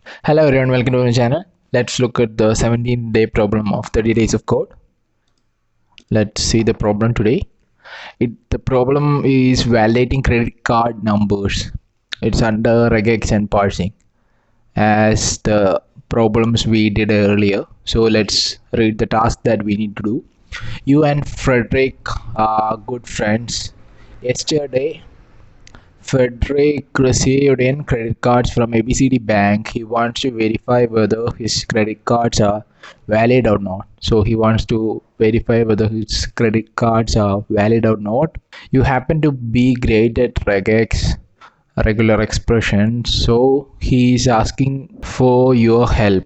Hello everyone, welcome to my channel. Let's look at the 17-day problem of 30 days of code. Let's see the problem today. The problem is validating credit card numbers. It's under regex and parsing as the problems we did earlier. So let's read the task that we need to do. You and Frederick are good friends. Yesterday, Frederick received in credit cards from ABCD Bank. He wants to verify whether his credit cards are valid or not. So he wants to verify whether his credit cards are valid or not. You happen to be great at regex, regular expressions, so he is asking for your help.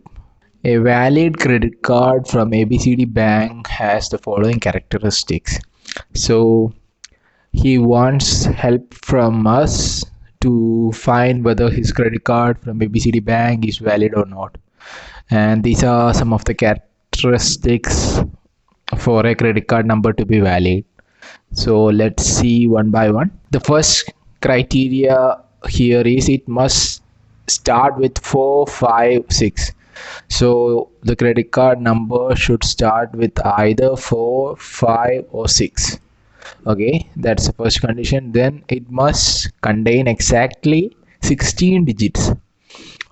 A valid credit card from ABCD Bank has the following characteristics. So he wants help from us to find whether his credit card from ABCD Bank is valid or not. And these are some of the characteristics for a credit card number to be valid. So let's see one by one. The first criteria here is it must start with 4, 5, 6. So the credit card number should start with either 4, 5 or 6. Okay, that's the first condition. Then it must contain exactly 16 digits.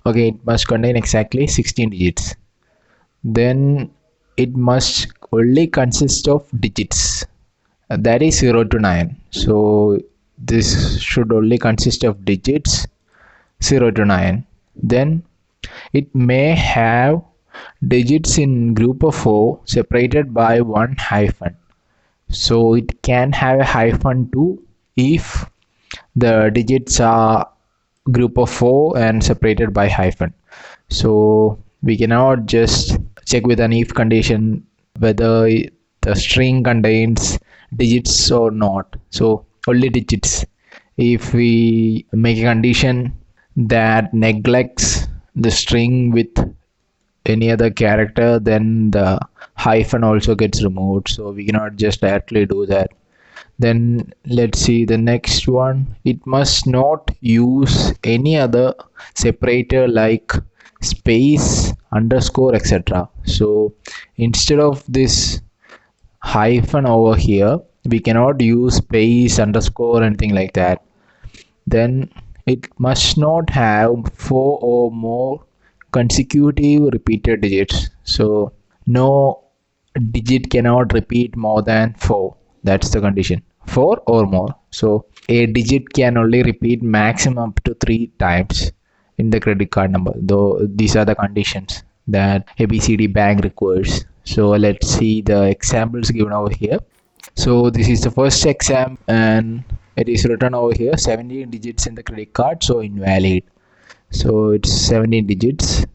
Okay, it must contain exactly 16 digits. Then it must only consist of digits, that is 0 to 9. So this should only consist of digits 0 to 9. Then it may have digits in group of 4 separated by one hyphen. So it can have a hyphen too if the digits are group of 4 and separated by hyphen. So we cannot just check with an if condition whether the string contains digits or not. So only digits. If we make a condition that neglects the string with any other character, then the hyphen also gets removed, so we cannot just directly do that. Then let's see the next one. It must not use any other separator like space, underscore, etc. So instead of this hyphen over here, we cannot use space, underscore, anything like that. Then it must not have 4 or more consecutive repeated digits. So no digit cannot repeat more than 4. That's the condition. 4 or more. So a digit can only repeat maximum up to 3 times in the credit card number. Though these are the conditions that ABCD Bank requires. So let's see the examples given over here. So this is the first exam and it is written over here 17 digits in the credit card, so invalid. So it's 17 digits.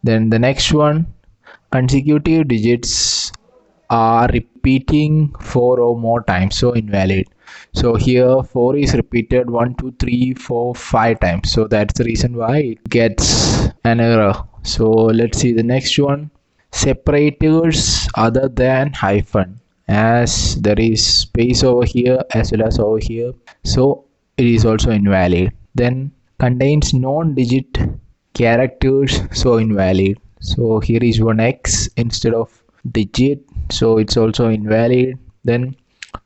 Then the next one, consecutive digits are repeating 4 or more times, so invalid. So here 4 is repeated 1, 2, 3, 4, 5 times, so that's the reason why it gets an error. So let's see the next one, separators other than hyphen, as there is space over here as well as over here, so it is also invalid. Then contains non-digit characters, so invalid. So here is one X instead of digit, so it's also invalid. Then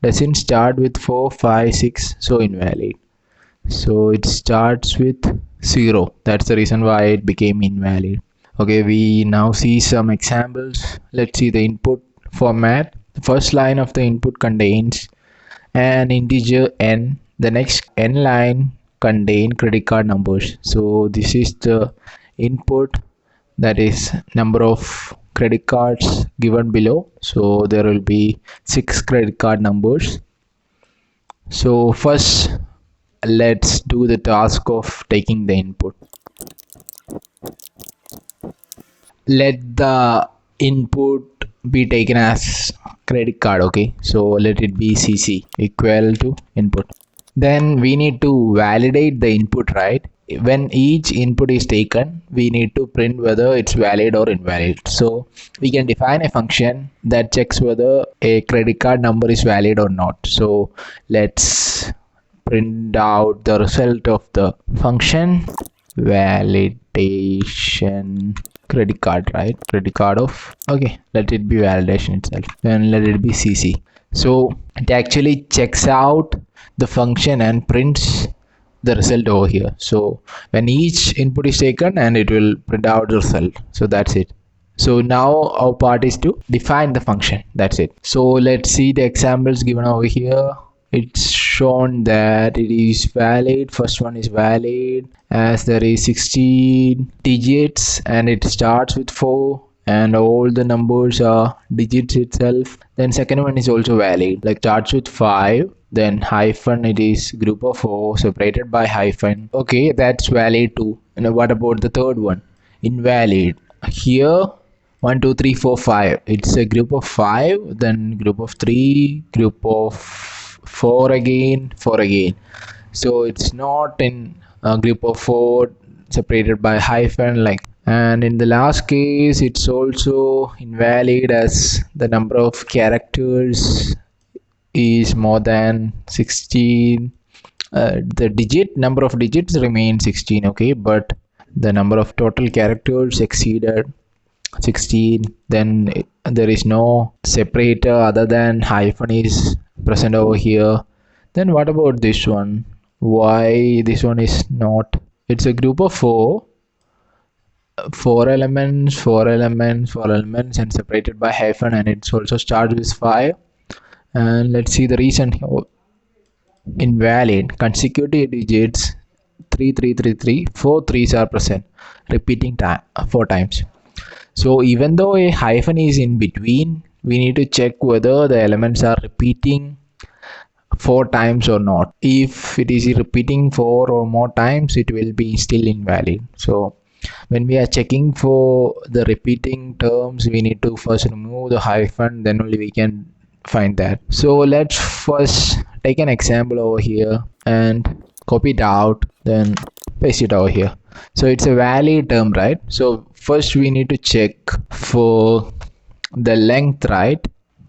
doesn't start with 4, 5, 6, so invalid. So it starts with 0, that's the reason why it became invalid. Okay, we now see some examples. Let's see the input format. The first line of the input contains an integer n. The next n line contain credit card numbers. So this is the input, that is number of credit cards given below. So there will be 6 credit card numbers. So first let's do the task of taking the input. Let the input be taken as credit card. Okay, so let it be CC equal to input. Then we need to validate the input, right? When each input is taken, we need to print whether it's valid or invalid. So we can define a function that checks whether a credit card number is valid or not. So let's print out the result of the function. validation credit card, right? Credit card of, okay, let it be validation itself, and let it be CC. So it actually checks out the function and prints the result over here. So when each input is taken, and it will print out the result. So that's it. So now our part is to define the function. That's it. So let's see the examples given over here. It's shown that it is valid. First one is valid as there is 16 digits and it starts with 4 and all the numbers are digits itself. Then second one is also valid, like starts with 5, then hyphen, it is group of 4 separated by hyphen. Okay, that's valid too. And what about the third one? Invalid. Here 1 2 3 4 5, it's a group of 5, then group of 3, group of 4 again, 4 again. So it's not in a group of 4 separated by hyphen, like. And in the last case, it's also invalid as the number of characters is more than 16. The number of digits remain 16, okay, but the number of total characters exceeded 16. Then there is no separator other than hyphen is present over here. Then what about this one? Why this one is not? It's a group of 4 elements, 4 elements, 4 elements, and separated by hyphen, and it's also starts with 5. And let's see the reason. Invalid. Consecutive digits 3 3 3 3, 4 3s are present, repeating time 4 times. So even though a hyphen is in between, we need to check whether the elements are repeating 4 times or not. If it is repeating 4 or more times, it will be still invalid. So when we are checking for the repeating terms, we need to first remove the hyphen, then only we can find that. So let's first take an example over here and copy it out, then paste it over here. So it's a valid term, right? So first we need to check for the length, right?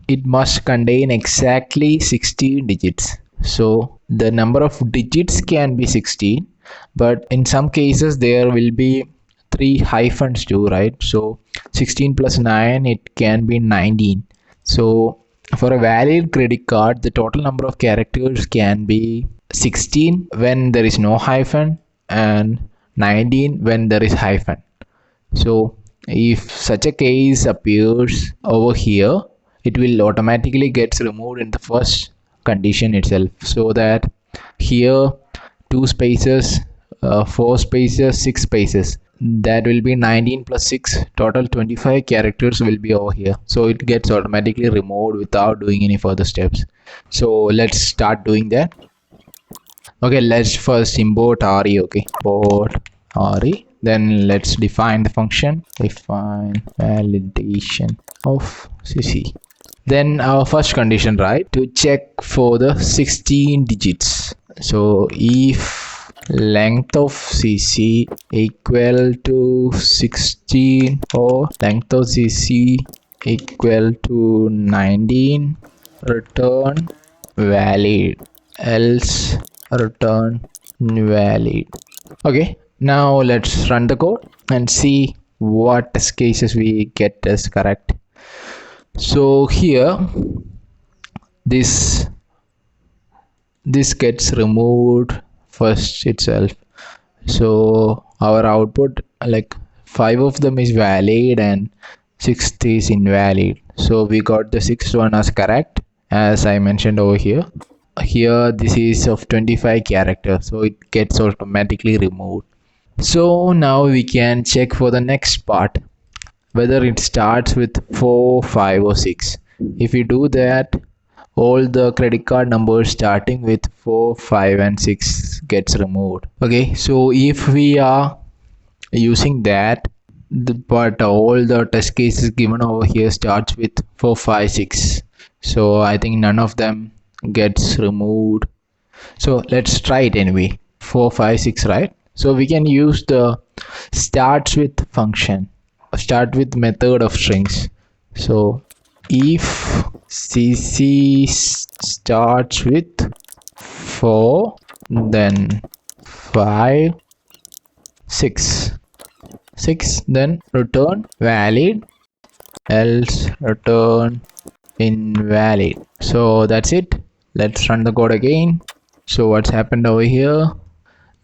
It must contain exactly 16 digits. So the number of digits can be 16, but in some cases there will be 3 hyphens too, right? So 16 plus 9, it can be 19. So for a valid credit card, the total number of characters can be 16 when there is no hyphen and 19 when there is hyphen. So if such a case appears over here, it will automatically get removed in the first condition itself. So that here 2 spaces, 4 spaces, 6 spaces, that will be 19 plus 6, total 25 characters will be over here. So it gets automatically removed without doing any further steps. So let's start doing that. Okay, let's first import re. Okay, import re, then let's define the function, define validation of cc. Then our first condition, right, to check for the 16 digits. So if length of cc equal to 16 or length of cc equal to 19, return valid, else return valid. Okay, now let's run the code and see what test cases we get as correct. So here this gets removed first itself. So our output, like 5 of them is valid and 6th is invalid. So we got the 6th one as correct, as I mentioned over here. Here this is of 25 characters, so it gets automatically removed. So now we can check for the next part, whether it starts with 4, 5 or 6. If we do that, all the credit card numbers starting with 4, 5 and 6 gets removed. Okay, so if we are using that, but all the test cases given over here starts with 4, 5, 6. So I think none of them gets removed. So let's try it anyway. 4, 5, 6, right? So we can use the starts with function, start with method of strings. So if cc starts with 4, then 5, 6. 6, then return valid, else return invalid. So that's it. Let's run the code again. So what's happened over here?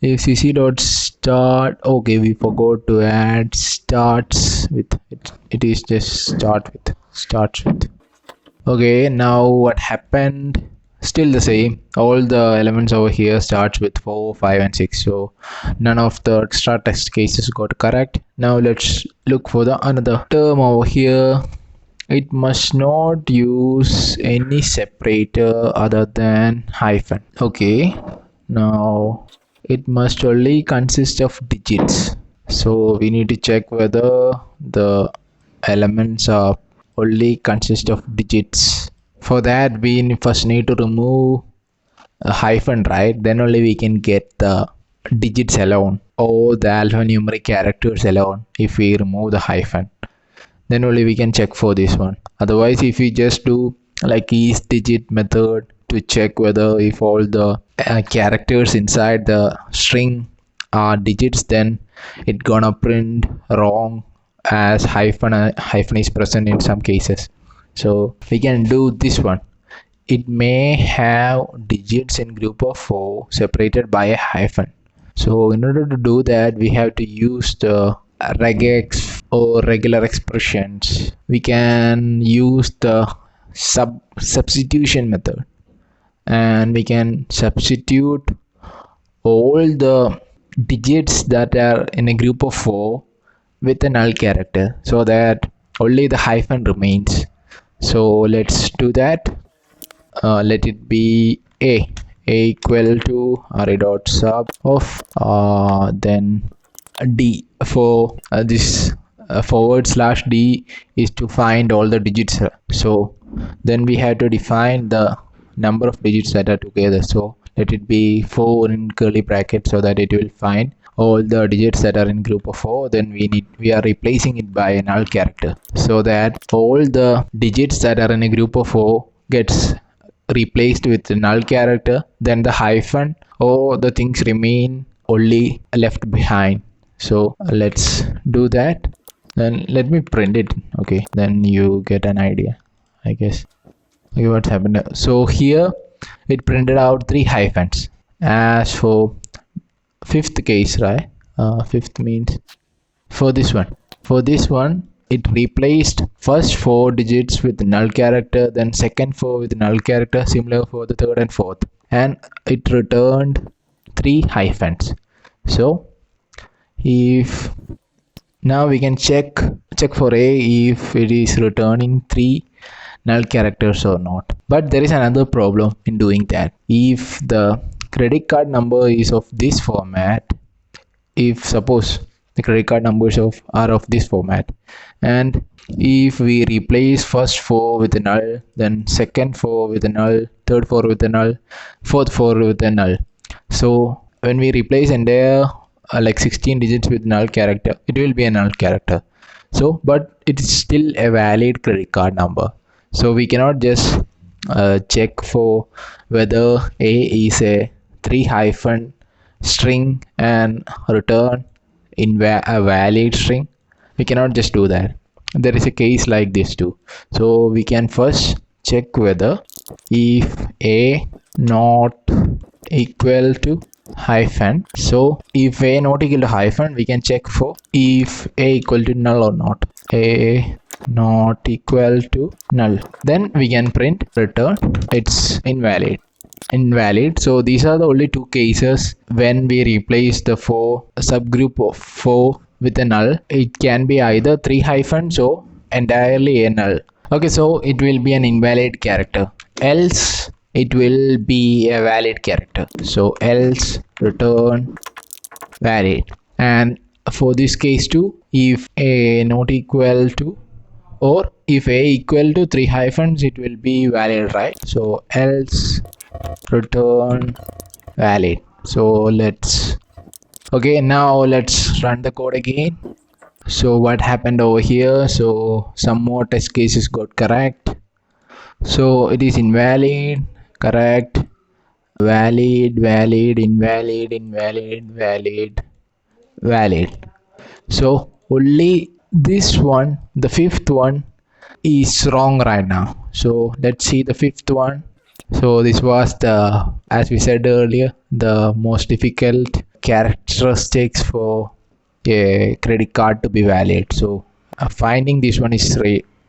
If cc dot start, okay, we forgot to add starts with it. It is just starts with. Okay, now what happened? Still the same. All the elements over here starts with 4, 5 and 6. So none of the extra test cases got correct. Now let's look for the another term over here. It must not use any separator other than hyphen. Okay, now it must only consist of digits. So we need to check whether the elements are only consist of digits. For that we first need to remove a hyphen, right? Then only we can get the digits alone or the alphanumeric characters alone if we remove the hyphen. Then only we can check for this one. Otherwise, if we just do like each digit method to check whether if all the characters inside the string are digits, then it gonna print wrong as hyphen is present in some cases. So we can do this one. It may have digits in group of 4 separated by a hyphen. So in order to do that, we have to use the regex or regular expressions. We can use the substitution method, and we can substitute all the digits that are in a group of 4 with a null character so that only the hyphen remains. So let's do that. Let it be a equal to array dot sub of then d for this forward slash d is to find all the digits. So then we have to define the number of digits that are together. So let it be 4 in curly bracket so that it will find all the digits that are in group of 4. Then we are replacing it by a null character so that all the digits that are in a group of 4 gets replaced with the null character. Then the hyphen or the things remain only left behind. So let's do that. Then let me print it. Okay, then you get an idea, I guess. Okay, what's happened? So here it printed out 3 hyphens. As for fifth case, right? Fifth means for this one it replaced first 4 digits with null character, then second 4 with null character, similar for the third and fourth, and it returned 3 hyphens. So if now we can check for a if it is returning 3 null characters or not. But there is another problem in doing that. If the credit card number is of this format, if suppose the credit card numbers are of this format, and if we replace first 4 with a null, then second 4 with a null, third 4 with a null, fourth 4 with a null, so when we replace entire like 16 digits with null character, it will be a null character. So but it is still a valid credit card number. So we cannot just check for whether a is a 3 hyphen string and return a valid string. We cannot just do that. There is a case like this too. So we can first check whether if a not equal to hyphen. So if a not equal to hyphen, we can check for if a equal to null or not. A not equal to null, then we can print return it's invalid. So these are the only 2 cases when we replace the subgroup of 4 with a null. It can be either 3 hyphens or entirely a null. Okay, so it will be an invalid character, else it will be a valid character. So else return valid. And for this case too, if a not equal to or if a equal to 3 hyphens, it will be valid, right? So else return valid. So now let's run the code again. So what happened over here? So some more test cases got correct. So it is invalid, correct, valid, invalid, valid, valid. So only this one, the fifth one, is wrong right now. So let's see the fifth one. So this was the, as we said earlier, the most difficult characteristics for a credit card to be valid. So finding this one is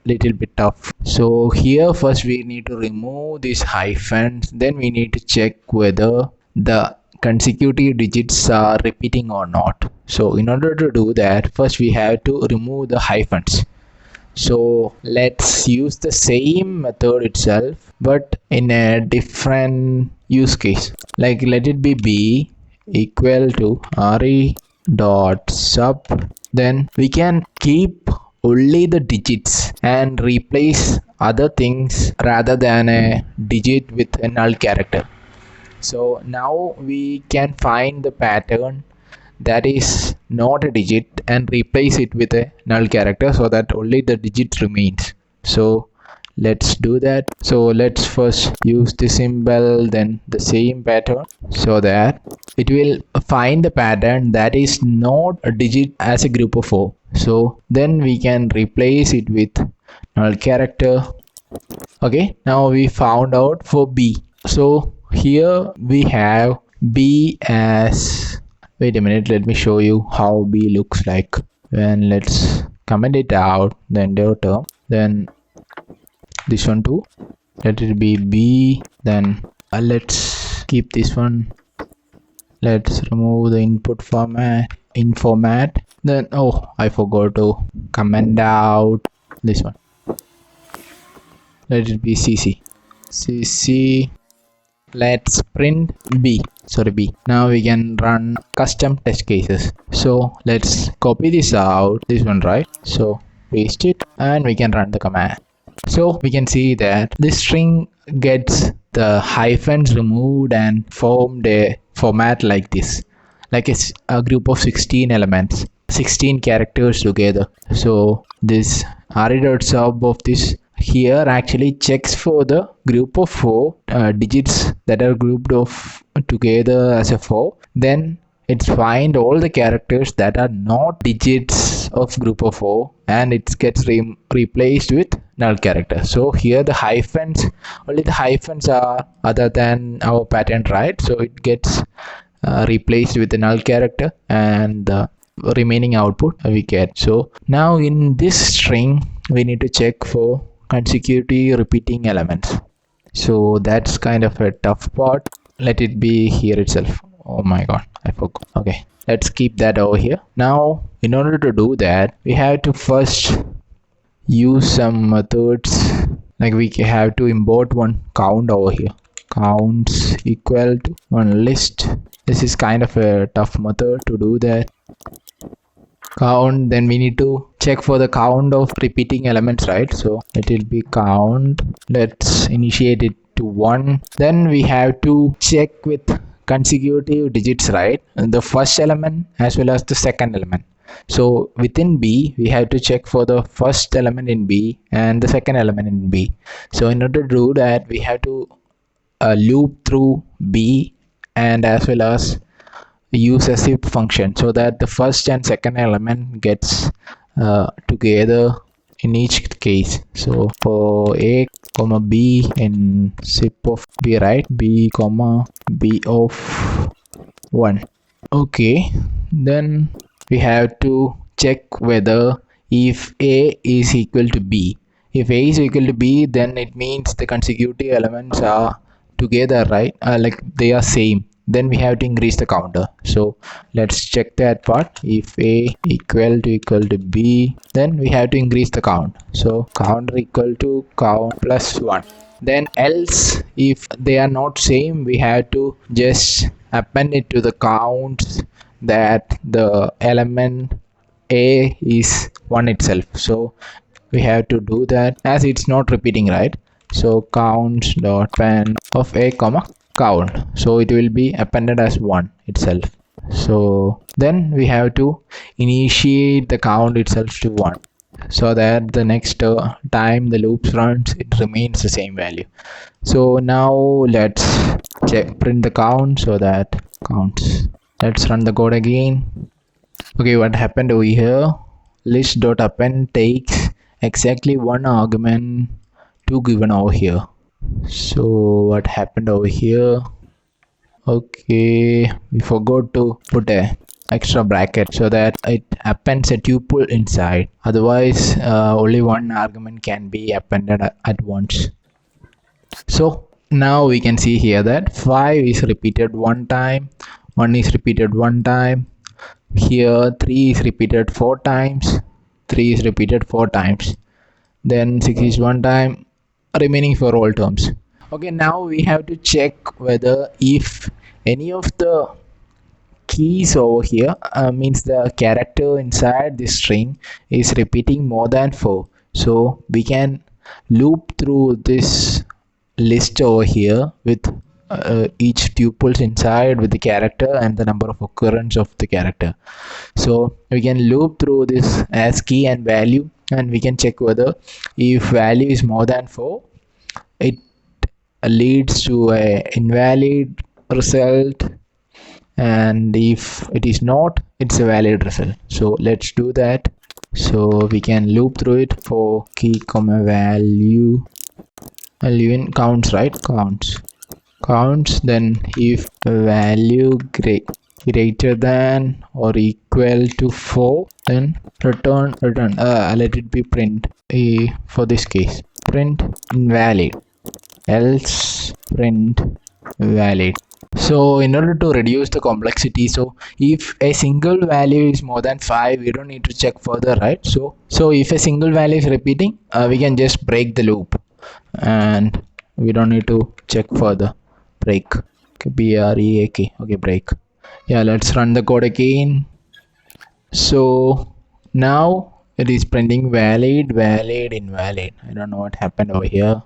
little bit tough. So here first we need to remove these hyphens, then we need to check whether the consecutive digits are repeating or not. So in order to do that, first we have to remove the hyphens. So let's use the same method itself but in a different use case. Like let it be b equal to re dot sub, then we can keep only the digits and replace other things rather than a digit with a null character. So now we can find the pattern that is not a digit and replace it with a null character so that only the digit remains. So let's do that. So let's first use the symbol, then the same pattern, so that it will find the pattern that is not a digit as a group of 4. So then we can replace it with null character. Okay, now we found out for b. So here we have b as, wait a minute, let me show you how b looks like. When let's comment it out, then the term, then this one too, let it be b. Then let's keep this one, let's remove the input format, in format. Then oh, I forgot to comment out this one, let it be cc. Let's print b. Now we can run custom test cases. So let's copy this out, this one, right? So paste it and we can run the command. So we can see that this string gets the hyphens removed and formed a format like this, like it's a group of 16 elements, 16 characters together. So this re.sub of this here actually checks for the group of 4 digits that are grouped of together as a 4. Then it's find all the characters that are not digits of group of 4 and it gets replaced with null character. So here the hyphens, only the hyphens are other than our pattern, right? So it gets replaced with the null character and the remaining output we get. So now in this string we need to check for consecutive repeating elements. So that's kind of a tough part. Let it be here itself. Oh my god, I forgot. Okay, let's keep that over here. Now in order to do that, we have to first use some methods. Like we have to import one count over here, counts equal to one list. This is kind of a tough method to do that. Count, then we need to check for the count of repeating elements, right? So it will be count, let's initiate it to 1. Then we have to check with consecutive digits, right? The first element as well as the second element. So within b we have to check for the first element in b and the second element in b. So in order to do that, we have to loop through b and as well as use a shift function so that the first and second element gets together in each case. So for a comma b in zip of b, right? B comma b of 1. Okay, then we have to check whether if a is equal to b. If a is equal to b, then it means the consecutive elements are together, right? Like they are same. Then we have to increase the counter. So let's check that part. If a equal to b, then we have to increase the count. So counter equal to count plus 1. Then else if they are not same, we have to just append it to the counts that the element a is 1 itself. So we have to do that as it's not repeating, right? So counts dot append of a comma count, so it will be appended as 1 itself. So then we have to initiate the count itself to 1 so that the next time the loops runs, it remains the same value. So now let's print the count so that counts. Let's run the code again. Okay, what happened over here? List.append takes exactly one argument to given over here. So what happened over here? Okay, we forgot to put a extra bracket so that it appends a tuple inside. Otherwise, only one argument can be appended at once. So now we can see here that 5 is repeated one time, 1 is repeated one time. Here 3 is repeated 4 times, 3 is repeated 4 times. Then 6 is one time, remaining for all terms. Okay, now we have to check whether if any of the keys over here means the character inside this string is repeating more than 4, so we can loop through this list over here with each tuples inside with the character and the number of occurrence of the character. So we can loop through this as key and value, and we can check whether if value is more than 4, it leads to a invalid result, and if it is not, it's a valid result. So let's do that. So we can loop through it for key comma value in counts, right? Counts. Then if value greater than or equal to 4, then return let it be print for this case print invalid, else print valid. So in order to reduce the complexity, so if a single value is more than 5, we don't need to check further, right? So if a single value is repeating, we can just break the loop and we don't need to check further. Break. Okay, break. Okay, break. Yeah, let's run the code again. So now it is printing valid, invalid. I don't know what happened over here.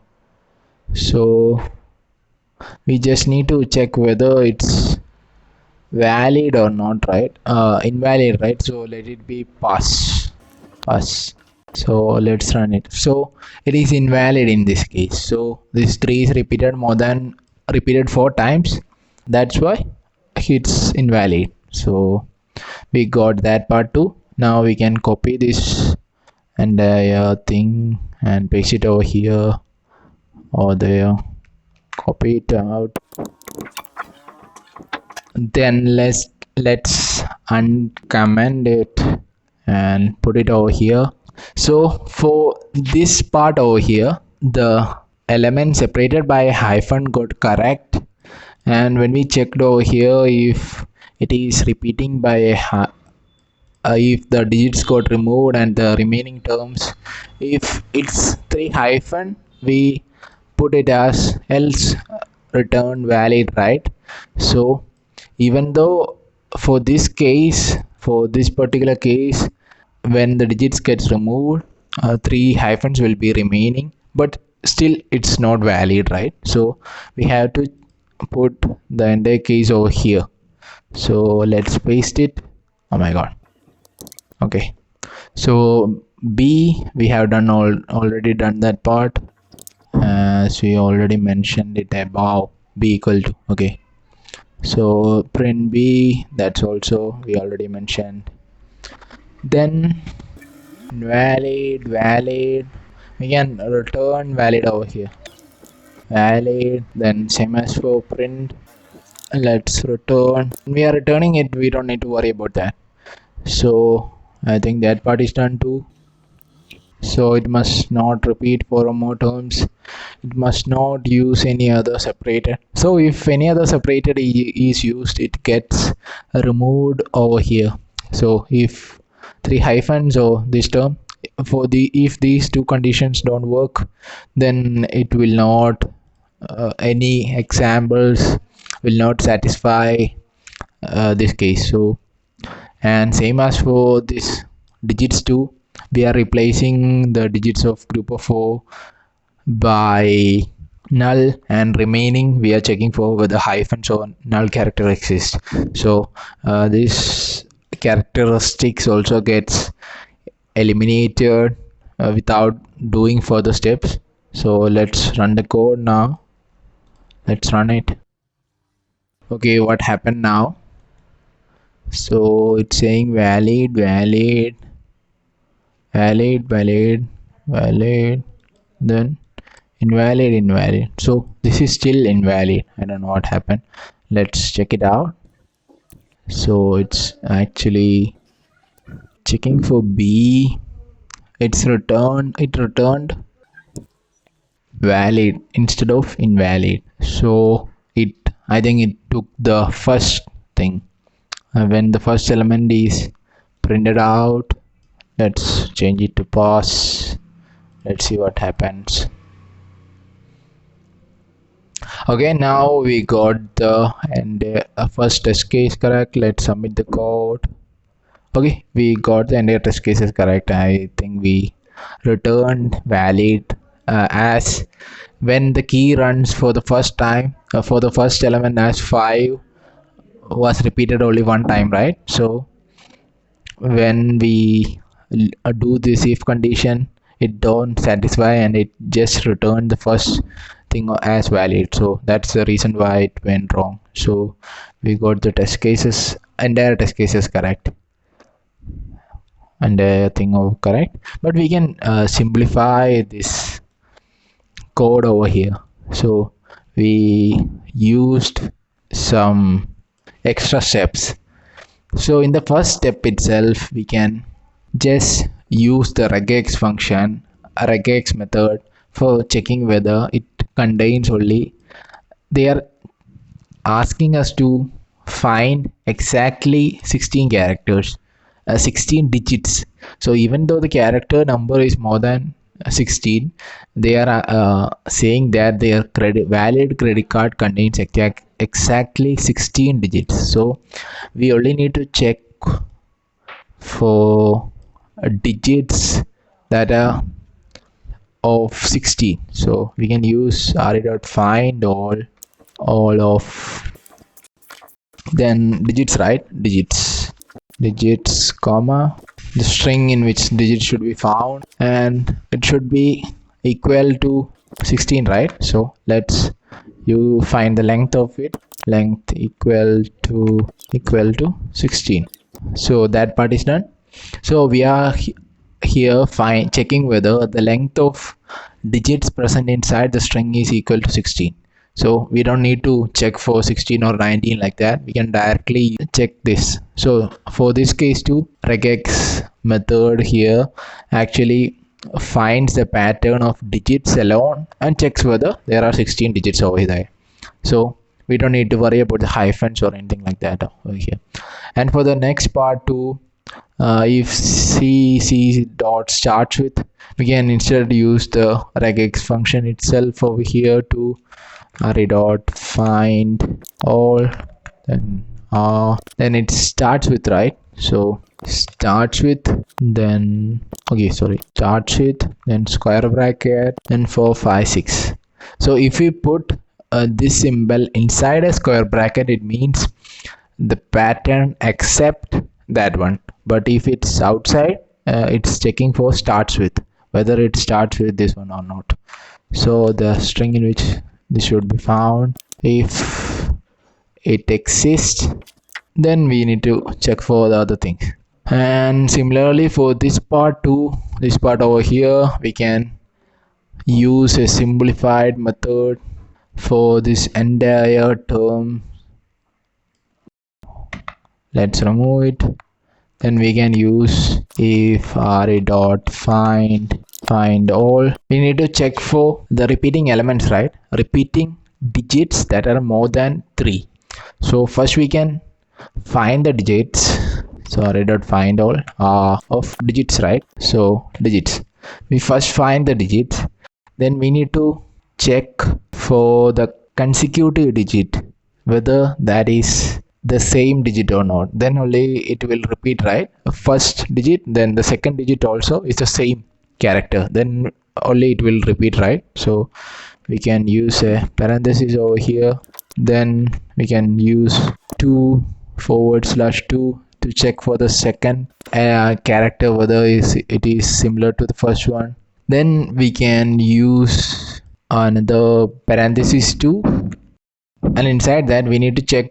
So we just need to check whether it's valid or not, right? Invalid, right? So let it be pass. So let's run it. So it is invalid in this case. So this 3 is repeated 4 times. That's why it's invalid. So we got that part too. Now we can copy this entire thing and paste it over here or there. Copy it out. Then let's uncomment it and put it over here. So for this part over here, the element separated by a hyphen got correct, and when we checked over here, if it is repeating by a if the digits got removed and the remaining terms, if it's 3 hyphen, we put it as else return valid, right? So even though for this case, for this particular case, when the digits gets removed, 3 hyphens will be remaining, but still it's not valid, right? So we have to put the entire case over here. So let's paste it. Oh my god. Okay, so B, we have already done that part as we already mentioned it above. B equal to, okay, so print B, that's also we already mentioned. Then valid, we can return valid over here, valid. Then same as for print, let's return, we are returning it, we don't need to worry about that. So I think that part is done too. So it must not repeat for more terms, it must not use any other separated. So if any other separated is used, it gets removed over here. So if 3 hyphens or this term, for the if these two conditions don't work, then it will not any examples will not satisfy this case. So and same as for this digits too, we are replacing the digits of group of 4 by null, and remaining we are checking for whether hyphens or null character exists. So this characteristics also gets eliminated without doing further steps. So let's run the code now. Let's run it. Okay, what happened now? So it's saying valid, valid, valid, valid, valid, then invalid, invalid. So this is still invalid. I don't know what happened. Let's check it out. So it's actually checking for B. It returned valid instead of invalid. So it I think it took the first thing. When the first element is printed out, let's change it to pass. Let's see what happens. Okay, now we got the first test case correct. Let's submit the code. Okay, we got the entire test cases correct. I think we returned valid as when the key runs for the first time for the first element as 5 was repeated only one time, right? So when we do this if condition, it don't satisfy and it just returned the first thing as valid. So that's the reason why it went wrong. So we got the test cases, entire test cases correct, and thing of correct. But we can simplify this code over here. So we used some extra steps. So in the first step itself, we can just use the regex function, a regex method, for checking whether it contains only. They are asking us to find exactly 16 characters, 16 digits. So even though the character number is more than 16, they are saying that their valid credit card contains exactly 16 digits. So we only need to check for digits that are of 16. So we can use find all of then digits, right? Digits comma the string in which digit should be found, and it should be equal to 16, right? So let's you find the length of it, length equal to 16. So that part is done. So we are here checking whether the length of digits present inside the string is equal to 16. So we don't need to check for 16 or 19 like that. We can directly check this. So for this case too, regex method here actually finds the pattern of digits alone and checks whether there are 16 digits over there. So we don't need to worry about the hyphens or anything like that over here. And for the next part too, if c dot starts with, we can instead use the regex function itself over here to array dot find all, then it starts with, right? So starts with, then starts with, then square bracket, then 4 5 6. So if we put this symbol inside a square bracket, it means the pattern except that one. But if it's outside, it's checking for starts with, whether it starts with this one or not. So the string in which this should be found, if it exists, then we need to check for the other things. And similarly for this part too, this part over here, we can use a simplified method for this entire term. Let's remove it. Then we can use if array dot find all. We need to check for the repeating elements, right? Repeating digits that are more than 3. So first we can find the digits. So array dot find all of digits, right? So digits, we first find the digits, then we need to check for the consecutive digit, whether that is the same digit or not. Then only it will repeat, right? First digit, then the second digit also is the same character, then only it will repeat, right? So we can use a parenthesis over here, then we can use 2/2 to check for the second character whether it is similar to the first one. Then we can use another parenthesis 2 and inside that we need to check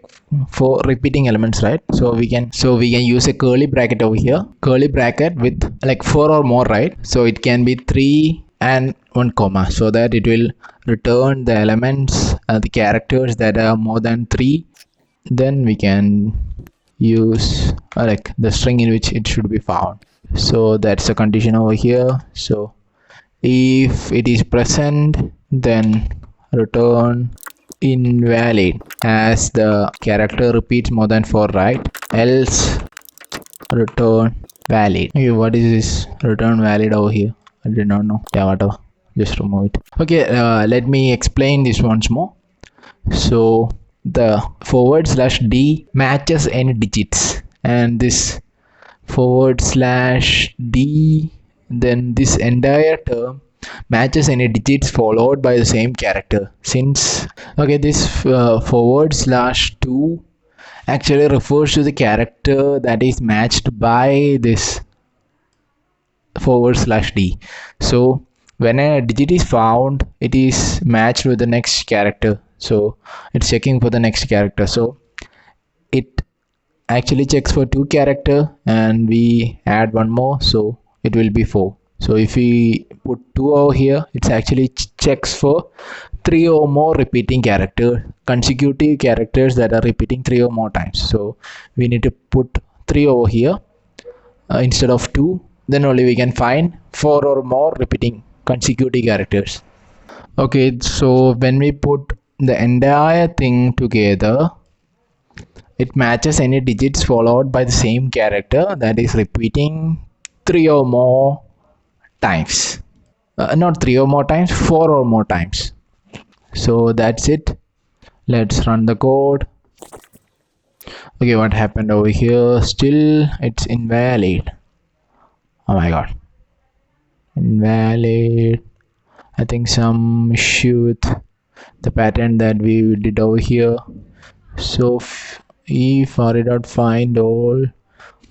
for repeating elements, right? So we can use a curly bracket over here, curly bracket with like 4 or more, right? So it can be 3 and 1 comma, so that it will return the elements, the characters that are more than 3. Then we can use like the string in which it should be found. So that's the condition over here. So if it is present, then return invalid as the character repeats more than 4, right? Else return valid. Okay, what is this return valid over here? I did not know. Yeah, whatever, just remove it. Okay, let me explain this once more. So the /d matches any digits, and this /d, then this entire term matches any digits followed by the same character. Since okay, this /2 actually refers to the character that is matched by this /d. So when a digit is found, it is matched with the next character, so it's checking for the next character. So it actually checks for 2 character and we add one more, so it will be 4. So if we put 2 over here, it's actually checks for 3 or more repeating consecutive characters that are repeating 3 or more times. So we need to put 3 over here instead of 2, then only we can find 4 or more repeating consecutive characters. Okay, so when we put the entire thing together, it matches any digits followed by the same character that is repeating 3 or more times. Not 3 or more times, 4 or more times. So that's it. Let's run the code. Okay, what happened over here? Still it's invalid. Oh my god, invalid. I think some issue with the pattern that we did over here. So if array.find all,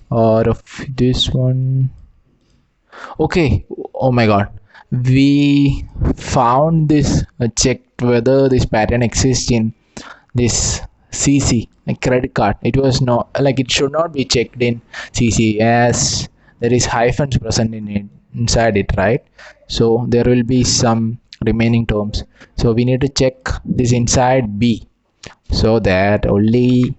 or of this one. Okay, oh my god, we found this, checked whether this pattern exists in this CC, like credit card. It was not like, it should not be checked in CC as there is hyphens present in it, inside it, right? So there will be some remaining terms, so we need to check this inside B, so that only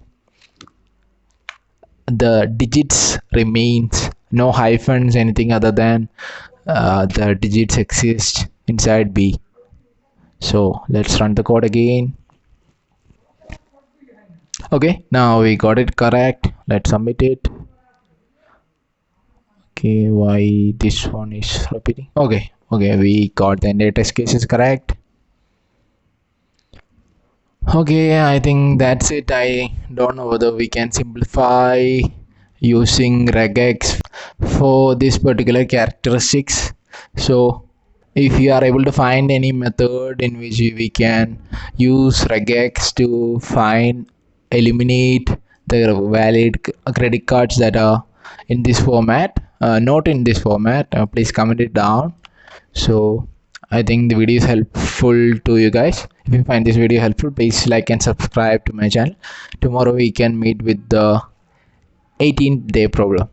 the digits remains, no hyphens, anything other than the digits exist inside B. So let's run the code again. Okay, now we got it correct. Let's submit it. Okay, why this one is repeating? Okay, we got the entire test cases correct. Okay, I think that's it. I don't know whether we can simplify using regex for this particular characteristics. So if you are able to find any method in which we can use regex to eliminate the valid credit cards that are in this format, not in this format, please comment it down. So I think the video is helpful to you guys. If you find this video helpful, please like and subscribe to my channel. Tomorrow we can meet with the 18th day problem.